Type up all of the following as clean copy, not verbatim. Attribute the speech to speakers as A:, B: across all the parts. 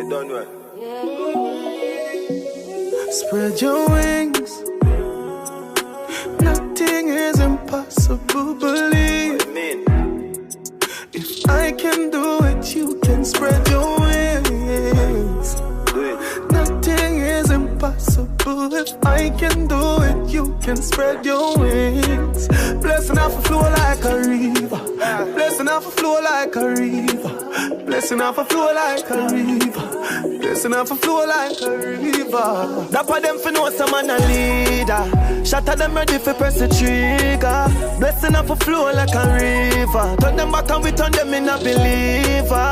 A: Hey, done well.
B: Spread your wings. Nothing is impossible, believe.
A: What you mean?
B: If I can do it, you can spread your wings.
A: Do it.
B: Nothing is impossible. If I can do it, you can spread your wings. Blessing off a flow like a river. Blessing off a flow like a river. Blessing off a flow like a river. Blessing off a flow like a river. That for them for know some man a leader. Shatter them ready for press the trigger. Blessing off a flow like a river. Turn them back and we turn them in a believer.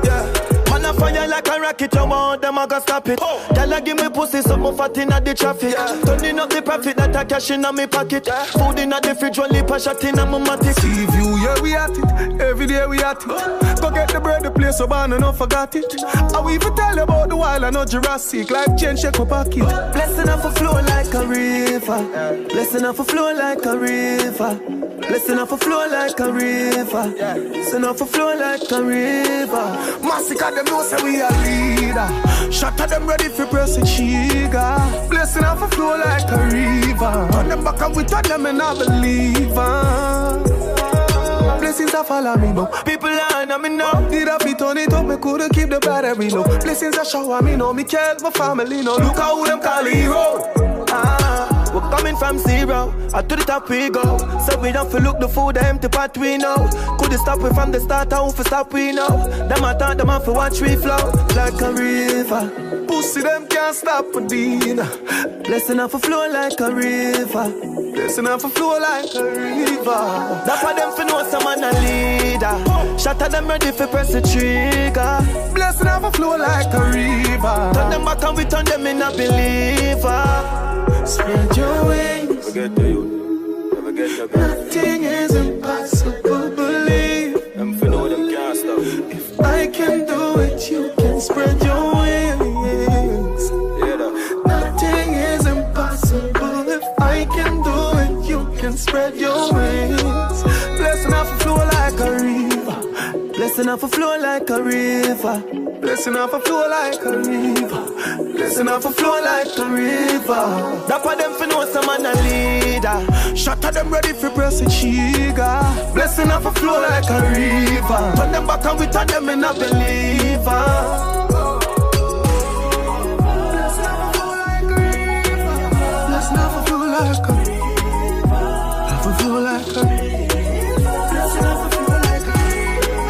B: Yeah. Man a fire like a rocket, you want them I gotta stop it. Girl give me pussy, something fat inna the traffic. Turning up the profit that I cash inna me pocket. Food inna the fridge, one lip a shot inna my matic. See view, yeah we at it, every day we at it. Go get the bread, the place so bad and not forgot it. I will even tell you about the wild and not Jurassic. Life change, shake my pocket. Blessing off a flow like a river. Blessing off a flow like a river. Blessing off a flow like a river. Blessing off a flow like a river. Massacre them know say we a leader. Shatter them ready for press the trigger. Blessing off a flow like a river. Turn them back and we turn them in a believer. Blessings are follow me now. People are on me now. Need a fit on it up, me couldn't keep the battery low. Blessings are shower me now. Me care my family now. Look how them call hero. We're coming from zero, to the top we go. So we don't feel look the food, the empty pot we know. Couldn't stop we from the start, how for stop we know. Them I thought them off for watch we flow like a river. Pussy them can't stop for dinner. Blessing off a flow like a river. Blessing off a flow like a river. That's why them for know some man a leader. Shatter them ready for press the trigger. Blessing off a flow like a river. Turn them back and we turn them in a believer. Spread your wings.
A: Forget the youth. Never get the girl.
B: Nothing is impossible, believe.
A: Them for know them can't stop.
B: If I can do it, you can spread your wings.
A: Yeah, though.
B: Nothing is impossible. If I can do it, you can spread your wings. Blessing off a flow like a river. Blessing off a flow like a river. Blessing off a flow like a river. Blessing off a flow like a river. That for them for know some man a leader. Shatter them ready for press the trigger. Blessing off a flow like a river. Turn them back and we turn them in a believer. Blessing off a flow like a river. Blessing off a flow like a river. Off a flow like a river. Blessing off a flow like a river.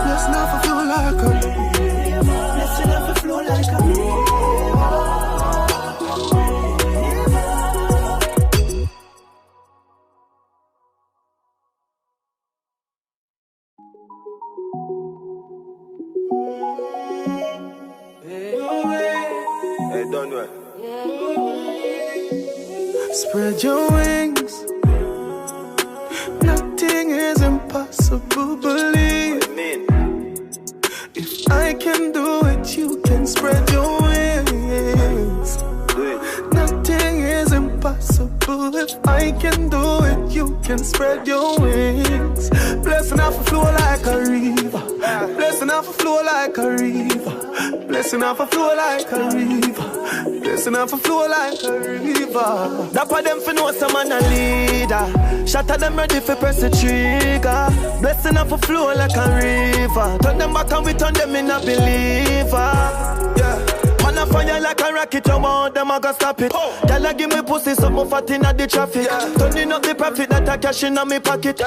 B: Blessing off a flow like a river. Blessing off a flow like a river.
A: Hey, done well.
B: Spread your wings. Nothing is impossible, believe.
A: What you mean?
B: If I can do it, you can spread your wings.
A: Do it.
B: Nothing is impossible. If I can do it, you can spread your wings. Blessing off a flow like a river. Blessing off a flow like a river. Blessing off a flow like a river. Blessing off a flow like a river. That for them for know some man a leader. Shatter them ready for press the trigger. Blessing off a flow like a river. Turn them back and we turn them in a believer. Yeah. Man a fire like a rocket, you want them I gotta stop it. Girl give me pussy, something fat inna the traffic. Turning up the profit that I cash inna me pocket.